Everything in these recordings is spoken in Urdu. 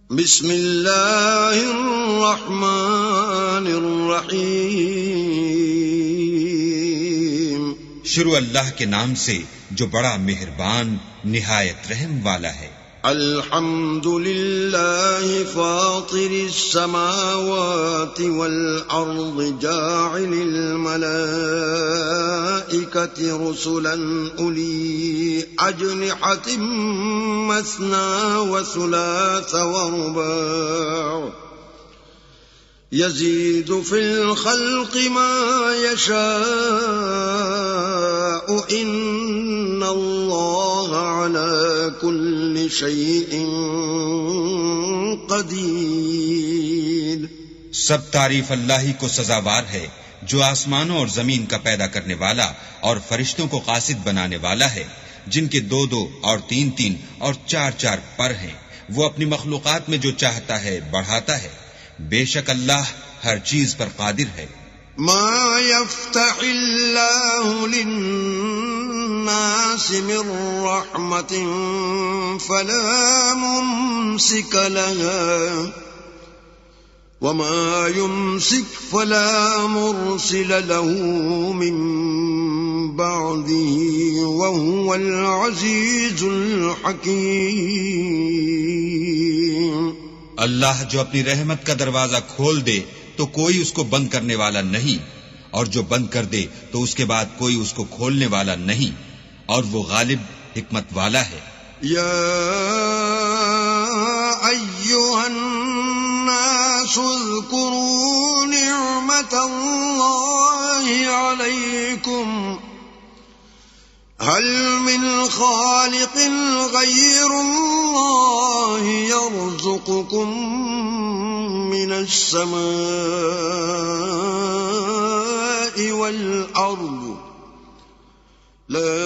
بسم اللہ الرحمن الرحیم. شروع اللہ کے نام سے جو بڑا مہربان نہایت رحم والا ہے. الحمد للہ فاطر السماوات والارض جاعل الملائکۃ رسلا اولی اجنحۃ مثنى وثلاث ورباع يزيد في الخلق ما يشاء إن الله على كل شيء قدير. سب تعریف اللہ ہی کو سزاوار ہے جو آسمانوں اور زمین کا پیدا کرنے والا اور فرشتوں کو قاصد بنانے والا ہے، جن کے 2 اور 3 اور 4 پر ہیں. وہ اپنی مخلوقات میں جو چاہتا ہے بڑھاتا ہے. بے شک اللہ ہر چیز پر قادر ہے. ما يفتح الله للناس من رحمة فلا ممسك لها وما يمسك فلا مرسل له من بعده وهو العزيز الحكيم. اللہ جو اپنی رحمت کا دروازہ کھول دے تو کوئی اس کو بند کرنے والا نہیں، اور جو بند کر دے تو اس کے بعد کوئی اس کو کھولنے والا نہیں، اور وہ غالب حکمت والا ہے. یا ایھا الناس اذکروا نعمت اللہ علیکم هل من خالق غير الله يرزقكم من السماء والأرض لا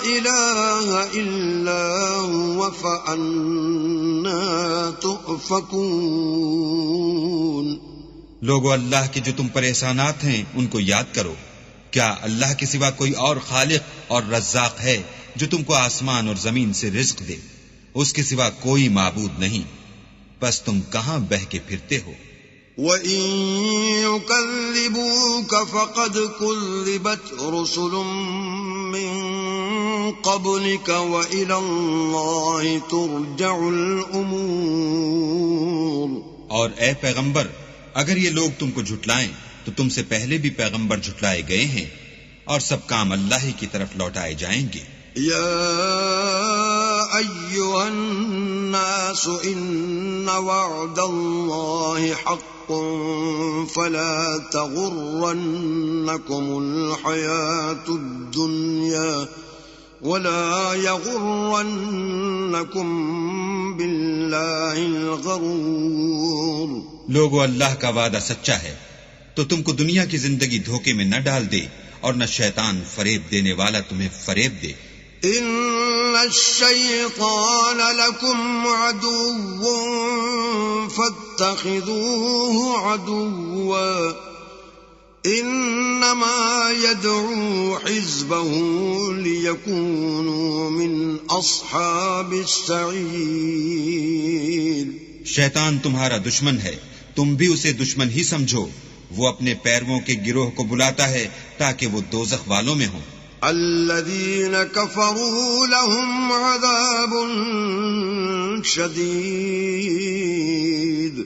إله إلا هو فأنا تؤفكون. لوگو، اللہ کے جو تم پر احسانات ہیں ان کو یاد کرو. کیا اللہ کے سوا کوئی اور خالق اور رزاق ہے جو تم کو آسمان اور زمین سے رزق دے؟ اس کے سوا کوئی معبود نہیں. بس تم کہاں بہ کے پھرتے ہو؟ وَإِن يُكَذِّبُوكَ فَقَدْ كُذِّبَتْ رُسُلٌ مِّن قَبْلِكَ وَإِلَى اللَّهِ تُرْجَعُ الْأُمُورُ. اور اے پیغمبر، اگر یہ لوگ تم کو جھٹلائیں تو تم سے پہلے بھی پیغمبر جھٹلائے گئے ہیں، اور سب کام اللہ ہی کی طرف لوٹائے جائیں گے. یا ایھا الناس ان وعد اللہ حق فلا تغرنکم الحیاۃ الدنیا ولا یغرنکم باللہ الغرور. لوگو، اللہ کا وعدہ سچا ہے تو تم کو دنیا کی زندگی دھوکے میں نہ ڈال دے، اور نہ شیطان فریب دینے والا تمہیں فریب دے. ان الشیطان لکم عدو فاتخذوه عدوا انما يدعو حزبه ليكونوا من اصحاب السعیر. شیطان تمہارا دشمن ہے، تم بھی اسے دشمن ہی سمجھو. وہ اپنے پیرووں کے گروہ کو بلاتا ہے تاکہ وہ دوزخ والوں میں ہوں. الذین کفروا لهم عذاب شدید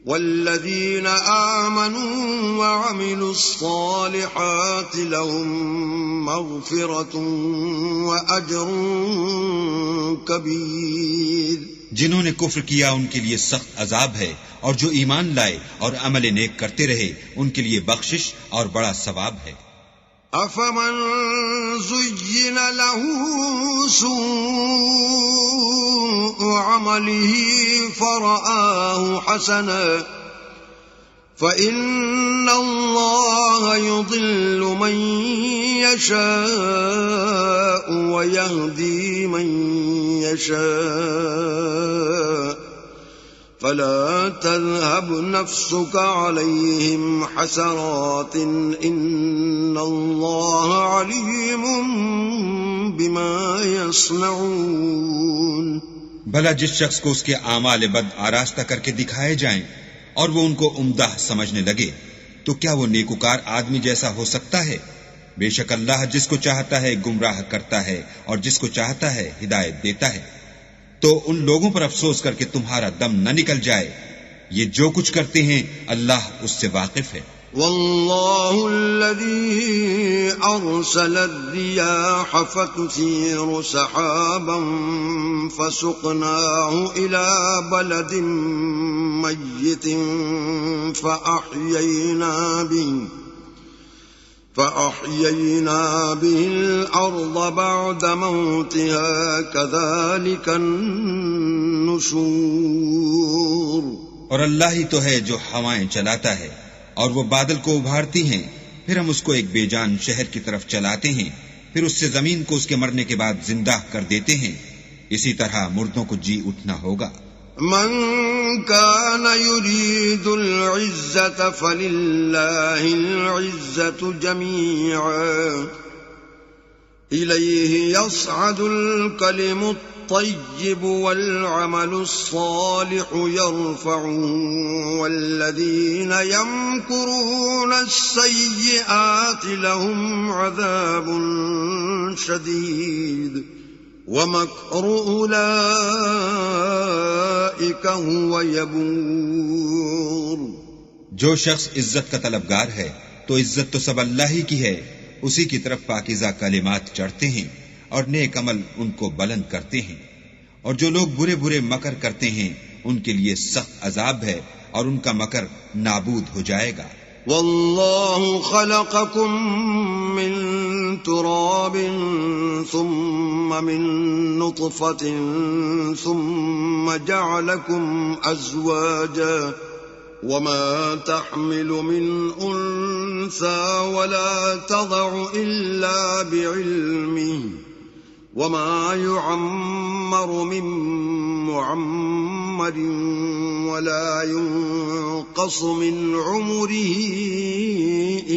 والذین آمنوا وعملوا الصالحات لهم مغفرة وأجر کبیر. جنہوں نے کفر کیا ان کے لیے سخت عذاب ہے، اور جو ایمان لائے اور عمل نیک کرتے رہے ان کے لیے بخشش اور بڑا ثواب ہے. افمن زین له سوء عمله فرآه حسنا فإن الله يضل من يشاء ويهدي من يشاء فلا تذهب نفسك عليهم حسرات إن الله عليم بما يصنعون. بھلا جس شخص کو اس کے اعمال بد آراستہ کر کے دکھائے جائیں اور وہ ان کو عمدہ سمجھنے لگے تو کیا وہ نیکوکار آدمی جیسا ہو سکتا ہے؟ بے شک اللہ جس کو چاہتا ہے گمراہ کرتا ہے اور جس کو چاہتا ہے ہدایت دیتا ہے۔ تو ان لوگوں پر افسوس کر کے تمہارا دم نہ نکل جائے، یہ جو کچھ کرتے ہیں اللہ اس سے واقف ہے۔ والله الذي أرسل الرياح فتثير سحابا فسقناه إلى بلد ميت فأحيينا به الأرض بعد موتها كذلك النشور۔ اور اللہ ہی تو ہے جو ہوائیں چلاتا ہے اور وہ بادل کو ابھارتی ہیں، پھر ہم اس کو ایک بے جان شہر کی طرف چلاتے ہیں، پھر اس سے زمین کو اس کے مرنے کے بعد زندہ کر دیتے ہیں۔ اسی طرح مردوں کو جی اٹھنا ہوگا۔ من كان يريد العزة فلله العزة جميعا إليه يصعد الكلم الطيب والعمل الصالح يرفعه والذين يمكرون السيئات لهم عذاب شديد ومكر أولئك هو يبور۔ جو شخص عزت کا طلبگار ہے تو عزت تو سب اللہ ہی کی ہے، اسی کی طرف پاکیزہ کلمات چڑھتے ہیں اور نیک عمل ان کو بلند کرتے ہیں، اور جو لوگ برے برے مکر کرتے ہیں ان کے لیے سخت عذاب ہے اور ان کا مکر نابود ہو جائے گا۔ والله خلقكم من تراب ثم من نطفة ثم جعلكم أزواجا وما تحمل من أنثى ولا تضع إلا بعلمه وما يعمر من معمر ولا ينقص من عمره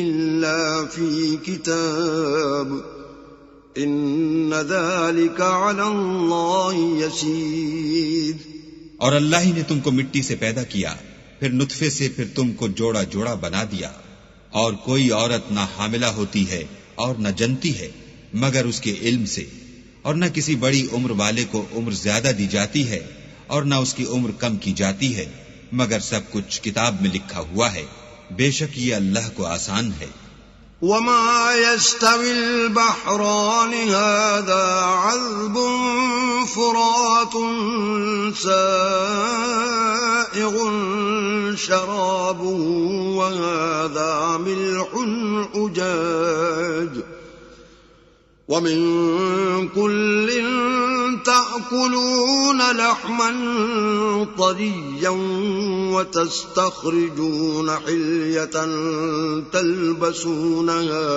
إلا في كتاب إن ذلك على الله يسير۔ اور اللہ ہی نے تم کو مٹی سے پیدا کیا، پھر نطفے سے، پھر تم کو جوڑا جوڑا بنا دیا، اور کوئی عورت نہ حاملہ ہوتی ہے اور نہ جنتی ہے مگر اس کے علم سے، اور نہ کسی بڑی عمر والے کو عمر زیادہ دی جاتی ہے اور نہ اس کی عمر کم کی جاتی ہے، مگر سب کچھ کتاب میں لکھا ہوا ہے۔ بے شک یہ اللہ کو آسان ہے۔ وما يستوي البحران هذا عذب فرات سائغ شرابه وهذا ملح أجاج ومن كل تأكلون لحما طريا وتستخرجون حلية تلبسونها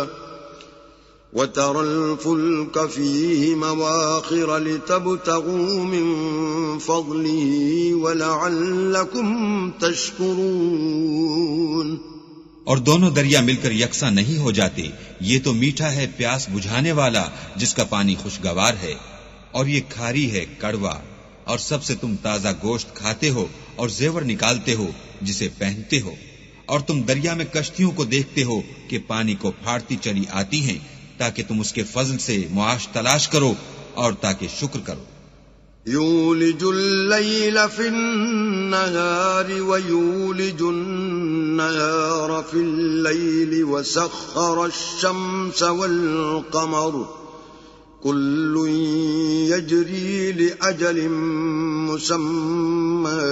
وترى الفلك فيه مواخر لتبتغوا من فضله ولعلكم تشكرون۔ اور دونوں دریا مل کر یکساں نہیں ہو جاتے، یہ تو میٹھا ہے پیاس بجھانے والا جس کا پانی خوشگوار ہے، اور یہ کھاری ہے کڑوا، اور سب سے تم تازہ گوشت کھاتے ہو اور زیور نکالتے ہو جسے پہنتے ہو، اور تم دریا میں کشتیوں کو دیکھتے ہو کہ پانی کو پھاڑتی چلی آتی ہیں تاکہ تم اس کے فضل سے معاش تلاش کرو اور تاکہ شکر کرو۔ يولج الليل في النهار ويولج النهار في الليل وسخر الشمس والقمر كل يجري لأجل مسمى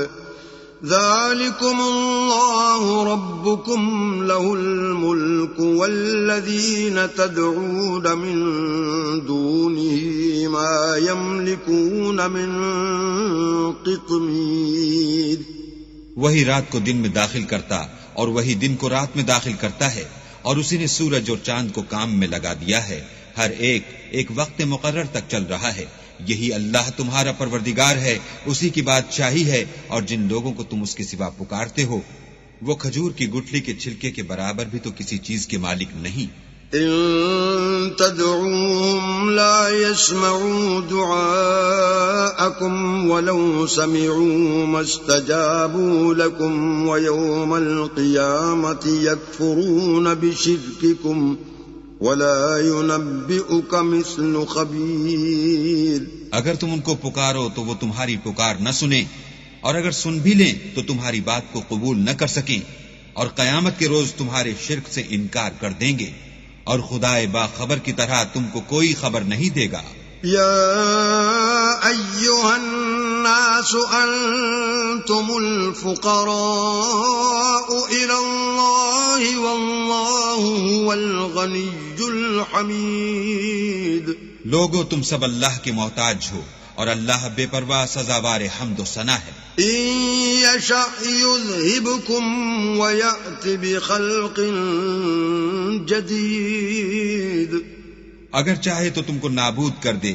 ذلكم الله ربكم له الملك والذين تدعون من دونه ما يملكون من قطمير۔ وہی رات کو دن میں داخل کرتا اور وہی دن کو رات میں داخل کرتا ہے، اور اسی نے سورج اور چاند کو کام میں لگا دیا ہے، ہر ایک ایک وقت مقرر تک چل رہا ہے۔ یہی اللہ تمہارا پروردگار ہے، اسی کی بادشاہی ہے، اور جن لوگوں کو تم اس کے سوا پکارتے ہو وہ کھجور کی گٹھلی کے چھلکے کے برابر بھی تو کسی چیز کے مالک نہیں، إن تدعوهم لا يسمعوا دعاءكم ولو سمعوا ما استجابوا لكم ويوم القيامة يكفرون بشرككم ولا ينبئك مثل خبير. اگر تم ان کو پکارو تو وہ تمہاری پکار نہ سنیں، اور اگر سن بھی لیں تو تمہاری بات کو قبول نہ کر سکیں، اور قیامت کے روز تمہارے شرک سے انکار کر دیں گے، اور خدائے باخبر کی طرح تم کو کوئی خبر نہیں دے گا. یا ایھا الناس انتم الفقراء الی اللہ واللہ هو الغنی الحمید. لوگو تم سب اللہ کے محتاج ہو، اور اللہ بے پرواہ سزاوار حمد و ثنا ہے. ان یشأ یذھبکم ویأت بخلق جدید. اگر چاہے تو تم کو نابود کر دے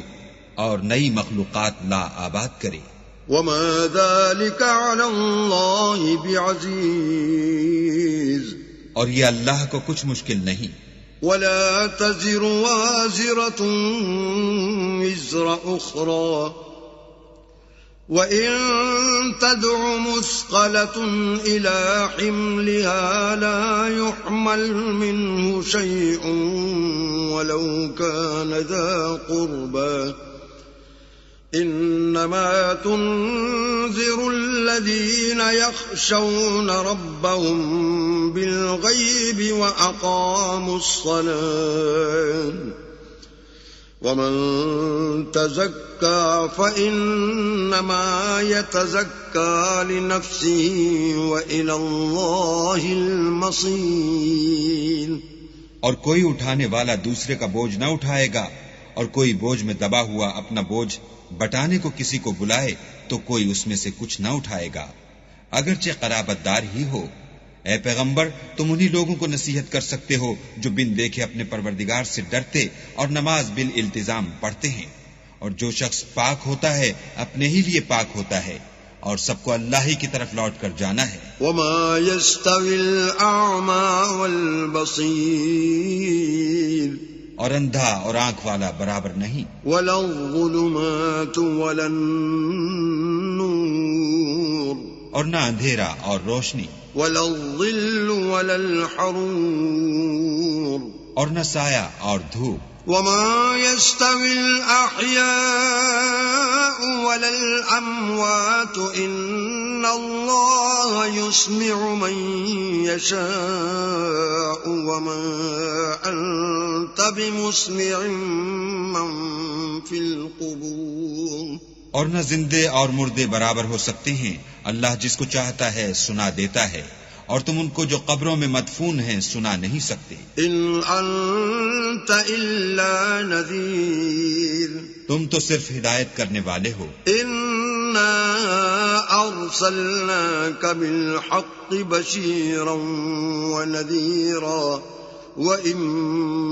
اور نئی مخلوقات لا آباد کرے. وما ذلك على اللہ بعزیز. اور یہ اللہ کو کچھ مشکل نہیں. ولا تزر وازرة وزر أخرى وإن تدع مثقلة إلى حملها لا يحمل منه شيء ولو كان ذا قربى إنما تنذر الذين يخشون ربهم بالغيب وأقاموا الصلاة ومن تزكى فإنما يتزكى لنفسه وإلى الله المصير. اور کوئی اٹھانے والا دوسرے کا بوجھ نہ اٹھائے گا، اور کوئی بوجھ میں دبا ہوا اپنا بوجھ بٹانے کو کسی کو بلائے تو کوئی اس میں سے کچھ نہ اٹھائے گا، اگرچہ قرابت دار ہی ہو. اے پیغمبر، تم انہی لوگوں کو نصیحت کر سکتے ہو جو بن دیکھے اپنے پروردگار سے ڈرتے اور نماز بالالتزام پڑھتے ہیں. اور جو شخص پاک ہوتا ہے اپنے ہی لیے پاک ہوتا ہے، اور سب کو اللہ ہی کی طرف لوٹ کر جانا ہے. وما يستوي الأعمى والبصير. اور اندھا اور آنکھ والا برابر نہیں. ولا الظلمات ولا النور. اور نہ اندھیرا اور روشنی. ولا الظل ولا الحرور. اور نہ سایہ اور دھوپ. وما يستوي الأحياء ولا الأموات إن الله يسمع من يشاء وما أنت بمسمع من في القبور. اور نہ زندے اور مردے برابر ہو سکتے ہیں، اللہ جس کو چاہتا ہے سنا دیتا ہے، اور تم ان کو جو قبروں میں مدفون ہیں سنا نہیں سکتے. ان انت الا نذیر. تم تو صرف ہدایت کرنے والے ہو. انا ارسلناک بالحق بشیرا ونذیرا وَإِن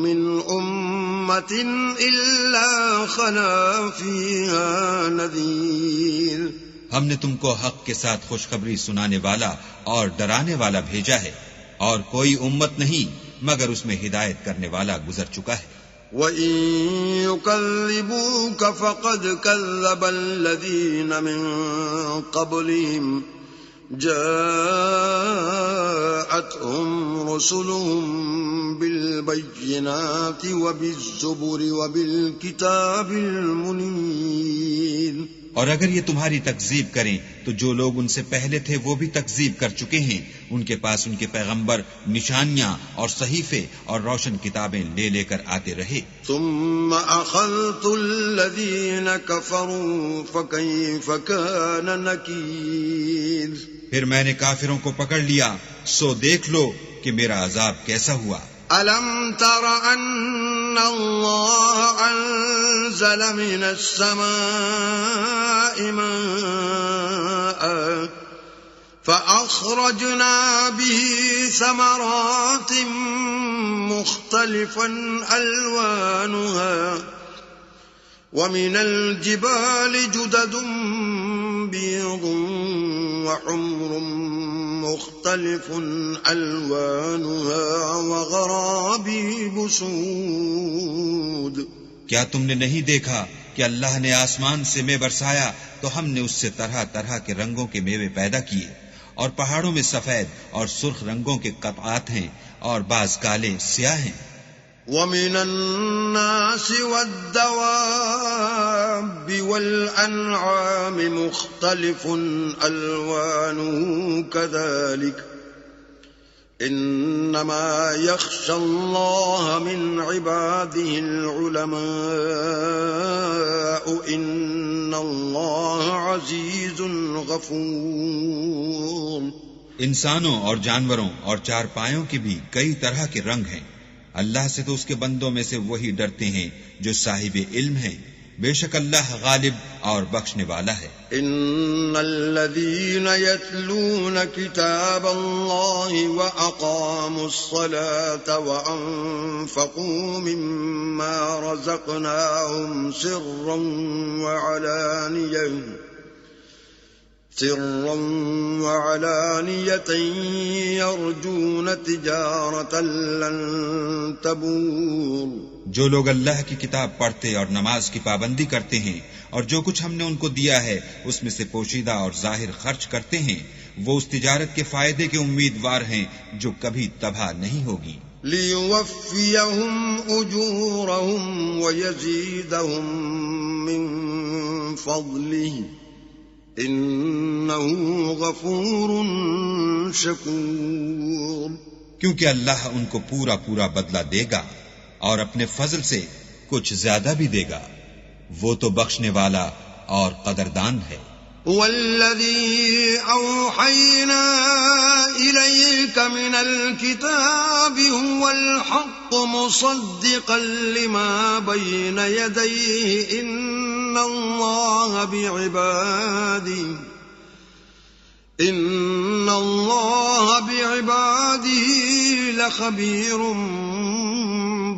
مِّنْ أُمَّةٍ إِلَّا خَلَا فِيهَا نَذِيرٌ. ہم نے تم کو حق کے ساتھ خوشخبری سنانے والا اور ڈرانے والا بھیجا ہے، اور کوئی امت نہیں مگر اس میں ہدایت کرنے والا گزر چکا ہے. وَإِن يُكَذِّبُوكَ فَقَدْ كَذَّبَ الَّذِينَ مِن قَبْلِهِمْ جاءتهم رسلهم بالبينات وبالزبر وبالكتاب المنير. اور اگر یہ تمہاری تکذیب کریں تو جو لوگ ان سے پہلے تھے وہ بھی تکذیب کر چکے ہیں. ان کے پاس ان کے پیغمبر نشانیاں اور صحیفے اور روشن کتابیں لے لے کر آتے رہے. ثم اخذت الذين كفروا فكيف كان نكير. پھر میں نے کافروں کو پکڑ لیا، سو دیکھ لو کہ میرا عذاب کیسا ہوا. أَلَمْ تَرَ أَنَّ اللَّهَ أَنزَلَ مِنَ السَّمَاءِ مَاءً فَأَخْرَجْنَا بِهِ ثَمَرَاتٍ مُخْتَلِفًا أَلْوَانُهَا وَمِنَ الْجِبَالِ جُدَدٌ بِيضٌ وَحُمْرٌ مختلف ألوانها وغرابيب سود کیا تم نے نہیں دیکھا کہ اللہ نے آسمان سے مے برسایا تو ہم نے اس سے طرح طرح کے رنگوں کے میوے پیدا کیے، اور پہاڑوں میں سفید اور سرخ رنگوں کے قطعات ہیں اور بعض کالے سیاہ ہیں۔ ومن الناس والدواب والأنعام مختلف ألوانه كذلك إنما يخشى الله من عباده العلماء إن الله عزيز غفور۔ انسانوں اور جانوروں اور چارپایوں کے بھی کئی طرح کے رنگ ہیں، اللہ سے تو اس کے بندوں میں سے وہی ڈرتے ہیں جو صاحب علم ہیں، بے شک اللہ غالب اور بخشنے والا ہے۔ ان الذين يتلون كتاب الله واقاموا الصلاة وانفقوا مما رزقناهم سرا وعلانية يرجون تجارة لن تبور۔ جو لوگ اللہ کی کتاب پڑھتے اور نماز کی پابندی کرتے ہیں اور جو کچھ ہم نے ان کو دیا ہے اس میں سے پوشیدہ اور ظاہر خرچ کرتے ہیں، وہ اس تجارت کے فائدے کے امیدوار ہیں جو کبھی تباہ نہیں ہوگی۔ لِيُوَفِّيَهُمْ أُجُورَهُمْ وَيَزِيدَهُمْ مِنْ فَضْلِهِ إِنَّهُ غَفُورٌ شَكُورٌ۔ کیونکہ اللہ ان کو پورا پورا بدلہ دے گا اور اپنے فضل سے کچھ زیادہ بھی دے گا، وہ تو بخشنے والا اور قدردان ہے۔ وَالَّذِي أَوْحَيْنَا إِلَيْكَ مِنَ الْكِتَابِ هُوَ الْحَقُّ مُصَدِّقًا لِمَا بَيْنَ يَدَيْهِ إِنَّ اللَّهَ بِعِبَادِهِ لَخَبِيرٌ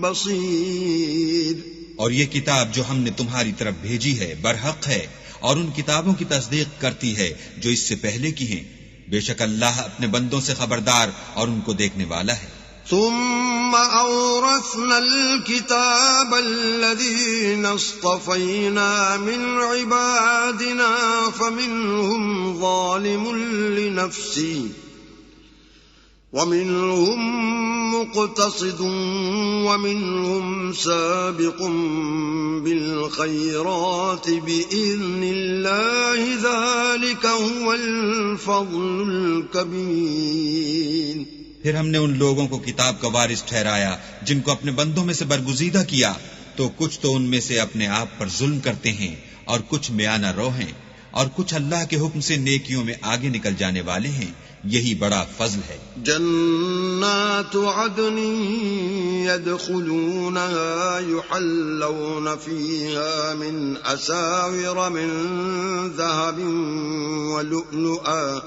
بصیر۔ اور یہ کتاب جو ہم نے تمہاری طرف بھیجی ہے برحق ہے اور ان کتابوں کی تصدیق کرتی ہے جو اس سے پہلے کی ہیں، بے شک اللہ اپنے بندوں سے خبردار اور ان کو دیکھنے والا ہے۔ ثم أورثنا الكتاب الذين اصطفينا من عبادنا فمنهم ظالم لنفسه ومنهم مقتصد ومنهم سابق بالخيرات بإذن الله ذلك هو الفضل الكبير۔ پھر ہم نے ان لوگوں کو کتاب کا وارث ٹھہرایا جن کو اپنے بندوں میں سے برگزیدہ کیا، تو کچھ تو ان میں سے اپنے آپ پر ظلم کرتے ہیں اور کچھ میانہ رو ہیں اور کچھ اللہ کے حکم سے نیکیوں میں آگے نکل جانے والے ہیں، یہی بڑا فضل ہے۔ جنات عدن يدخلونها يحلون فيها من أساور من ذهب ولؤلؤا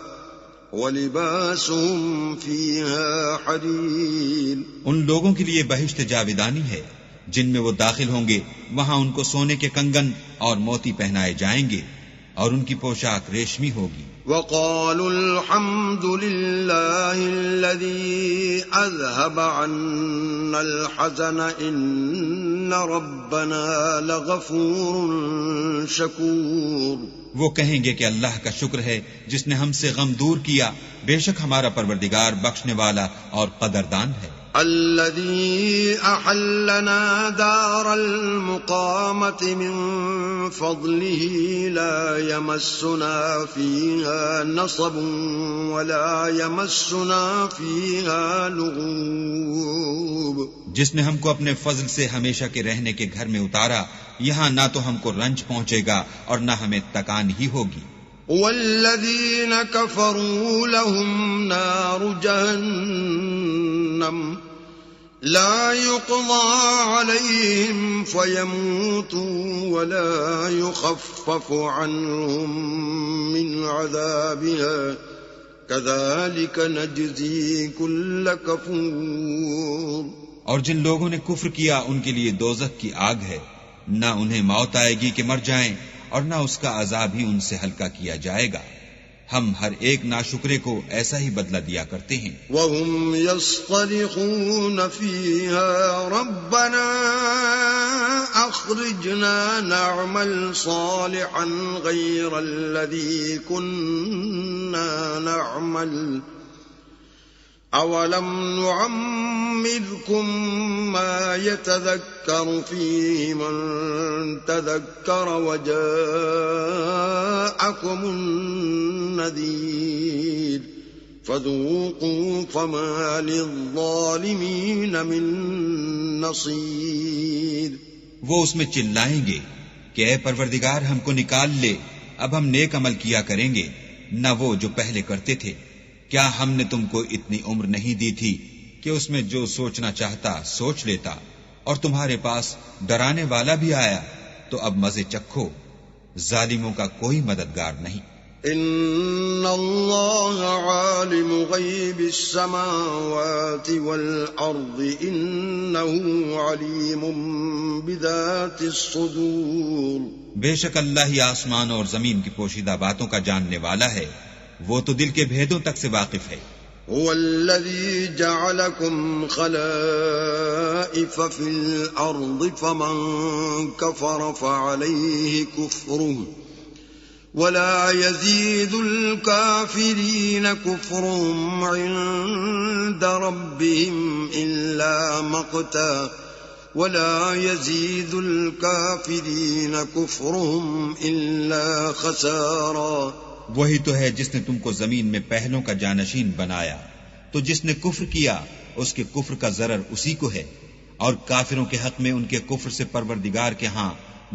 وَلِبَاسُهُمْ فِيهَا حَرِيرٌ۔ ان لوگوں کے لیے بہشت جاویدانی ہے جن میں وہ داخل ہوں گے، وہاں ان کو سونے کے کنگن اور موتی پہنائے جائیں گے اور ان کی پوشاک ریشمی ہوگی۔ وَقَالُوا الْحَمْدُ لِلَّهِ الَّذِي أَذْهَبَ عَنَّا الْحَزَنَ إِنَّ رَبَّنَا لَغَفُورٌ شَكُورٌ۔ وہ کہیں گے کہ اللہ کا شکر ہے جس نے ہم سے غم دور کیا، بے شک ہمارا پروردگار بخشنے والا اور قدردان ہے۔ الذي أحلنا دار المقامة من فضله لا يمسنا فيها نصب ولا يمسنا فيها لغوب۔ جس نے ہم کو اپنے فضل سے ہمیشہ کے رہنے کے گھر میں اتارا، یہاں نہ تو ہم کو رنج پہنچے گا اور نہ ہمیں تکان ہی ہوگی۔ والذين كفروا لهم نار جهنم لا يقضى عليهم فيموتوا ولا يخفف عنهم من عذابها كذلك نجزي كل كفور۔ اور جن لوگوں نے کفر کیا ان کے لیے دوزخ کی آگ ہے، نہ انہیں موت آئے گی کہ مر جائیں اور نہ اس کا عذاب ہی ان سے ہلکا کیا جائے گا، ہم ہر ایک ناشکرے کو ایسا ہی بدلہ دیا کرتے ہیں. وهم يصطرخون فيها ربنا أخرجنا نعمل صالحا غير الذي كنا نعمل أولم نعمركم ما يتذكر فيه من تذكر وجاءكم النذير فذوقوا فما للظالمين من نصير. وہ اس میں چلائیں گے کہ اے پروردگار ہم کو نکال لے، اب ہم نیک عمل کیا کریں گے نہ وہ جو پہلے کرتے تھے. کیا ہم نے تم کو اتنی عمر نہیں دی تھی کہ اس میں جو سوچنا چاہتا سوچ لیتا، اور تمہارے پاس ڈرانے والا بھی آیا تو اب مزے چکھو، ظالموں کا کوئی مددگار نہیں. ان اللہ عالم غیب السماوات والارض انه علیم بذات الصدور. بے شک اللہ ہی آسمان اور زمین کی پوشیدہ باتوں کا جاننے والا ہے، وہ تو دل کے بھیدوں تک سے واقف ہے. هو الذي جعلكم خلائف في الأرض فمن كفر فعليه كفره ولا يزيد الكافرين كفرهم عند ربهم إلا مقتا ولا يزيد الكافرين كفرهم إلا خسارا. وہی تو ہے جس نے تم کو زمین میں پہلوں کا جانشین بنایا، تو جس نے کفر کیا اس کے کفر کا ضرر اسی کو ہے، اور کافروں کے حق میں ان کے کفر سے پروردگار کے ہاں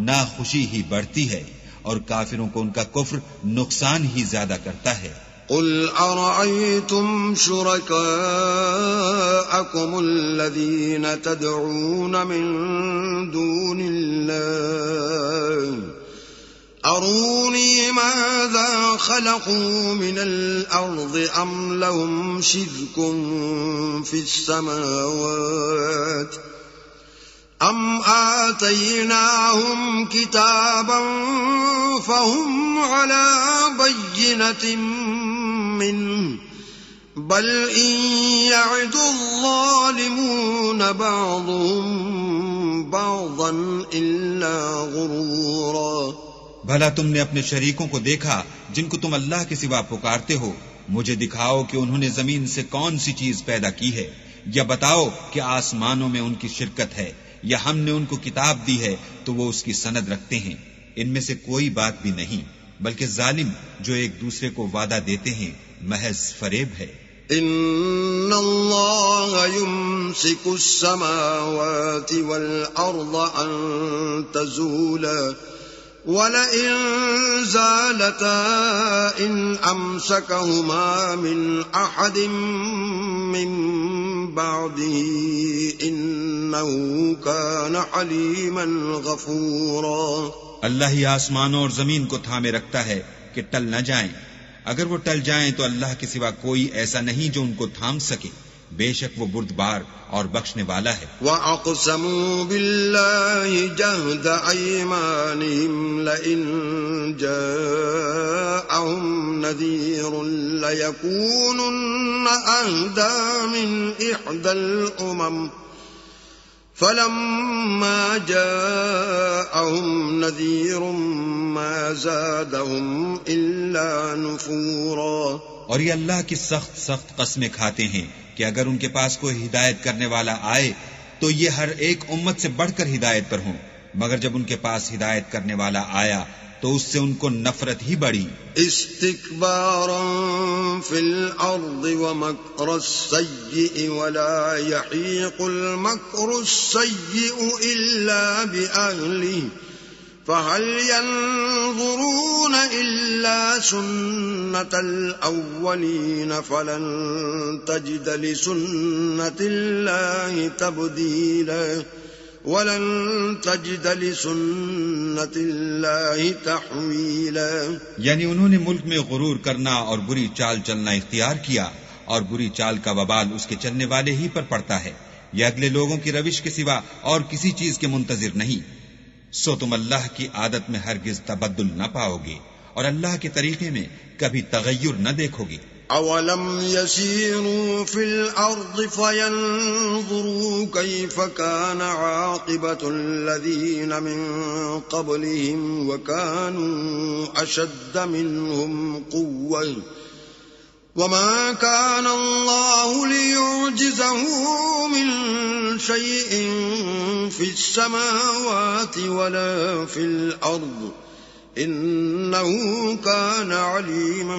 ناخوشی ہی بڑھتی ہے، اور کافروں کو ان کا کفر نقصان ہی زیادہ کرتا ہے. قل أرأيتم شركاءكم الذين تدعون من دون الله أروني ماذا خلقوا من الأرض أم لهم شرك في السماوات أم آتيناهم كتابا فهم على بينة منه بل إن يعد الظالمون بعضهم بعضا إلا غرورا. بھلا تم نے اپنے شریکوں کو دیکھا جن کو تم اللہ کے سوا پکارتے ہو؟ مجھے دکھاؤ کہ انہوں نے زمین سے کون سی چیز پیدا کی ہے، یا بتاؤ کہ آسمانوں میں ان کی شرکت ہے، یا ہم نے ان کو کتاب دی ہے تو وہ اس کی سند رکھتے ہیں. ان میں سے کوئی بات بھی نہیں، بلکہ ظالم جو ایک دوسرے کو وعدہ دیتے ہیں محض فریب ہے. ان اللہ یمسک السماوات والارض ان تزولا وَلَئِن زَالَتَا إِنْ أَمْسَكَهُمَا مِنْ أَحَدٍ مِّن بَعْدِهِ إِنَّهُ كَانَ حَلِيمًا غَفُورًا. اللہ ہی آسمانوں اور زمین کو تھامے رکھتا ہے کہ ٹل نہ جائیں، اگر وہ ٹل جائیں تو اللہ کے سوا کوئی ایسا نہیں جو ان کو تھام سکے، بے شک وہ بردبار اور بخشنے والا ہے. وَأَقْسَمُوا بِاللَّهِ جَهْدَ أَيْمَانِهِمْ لَئِن جَاءَهُمْ نَذِيرٌ لَيَكُونُنَّ أَهْدَىٰ مِنْ إِحْدَى الْأُمَمِ فَلَمَّا جَاءَهُمْ نَذِيرٌ مَا زَادَهُمْ إِلَّا نُفُورًا. اور یہ اللہ کی سخت سخت قسمیں کھاتے ہیں کہ اگر ان کے پاس کوئی ہدایت کرنے والا آئے تو یہ ہر ایک امت سے بڑھ کر ہدایت پر ہوں، مگر جب ان کے پاس ہدایت کرنے والا آیا تو اس سے ان کو نفرت ہی بڑھی. استکبارا فی الارض ومکر السیئ ولا یحیق المکر السیئ الا بأہلہ فهل ينظرون إلا سنة الأولين فلن تجد لسنة الله تبديلا ولن تجد لسنة الله تحويلا. یعنی انہوں نے ملک میں غرور کرنا اور بری چال چلنا اختیار کیا، اور بری چال کا وبال اس کے چلنے والے ہی پر پڑتا ہے، یہ اگلے لوگوں کی روش کے سوا اور کسی چیز کے منتظر نہیں. سو تم اللہ کی عادت میں ہرگز تبدل نہ پاؤ گے، اور اللہ کے طریقے میں کبھی تغیر نہ دیکھو گی۔ أولم يسيروا في الأرض فينظروا كيف كان عاقبة الذين من قبلهم وكانوا أشد منهم قوة وما كان الله ليعجزه من شيء في السماوات ولا في الأرض انہو کان علیما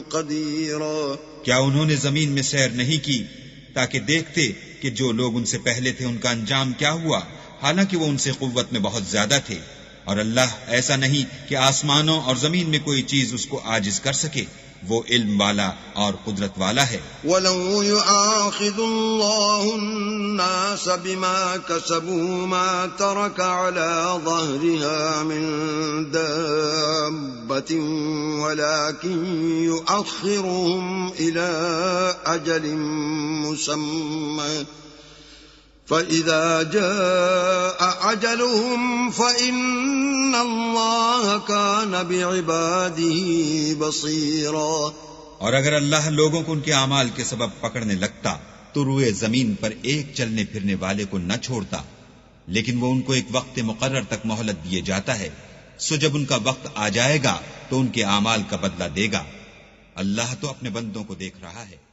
قدیرا۔ کیا انہوں نے زمین میں سیر نہیں کی تاکہ دیکھتے کہ جو لوگ ان سے پہلے تھے ان کا انجام کیا ہوا، حالانکہ وہ ان سے قوت میں بہت زیادہ تھے، اور اللہ ایسا نہیں کہ آسمانوں اور زمین میں کوئی چیز اس کو عاجز کر سکے، وہ علم والا اور قدرت والا ہے۔ وَلَوْ يُؤَاخِذُ اللَّهُ النَّاسَ بِمَا كَسَبُوا مَا تَرَكَ عَلَى ظَهْرِهَا مِن دَابَّةٍ وَلَكِن يُؤَخِّرُهُمْ إِلَى أَجَلٍ مُّسَمًّى فَإِذَا جَاءَ أَجَلُهُمْ فَإِنَّ اللَّهَ كَانَ بِعِبَادِهِ بَصِيرًا۔ اور اگر اللہ لوگوں کو ان کے اعمال کے سبب پکڑنے لگتا تو روئے زمین پر ایک چلنے پھرنے والے کو نہ چھوڑتا، لیکن وہ ان کو ایک وقت مقرر تک مہلت دیے جاتا ہے، سو جب ان کا وقت آ جائے گا تو ان کے اعمال کا بدلہ دے گا۔ اللہ تو اپنے بندوں کو دیکھ رہا ہے۔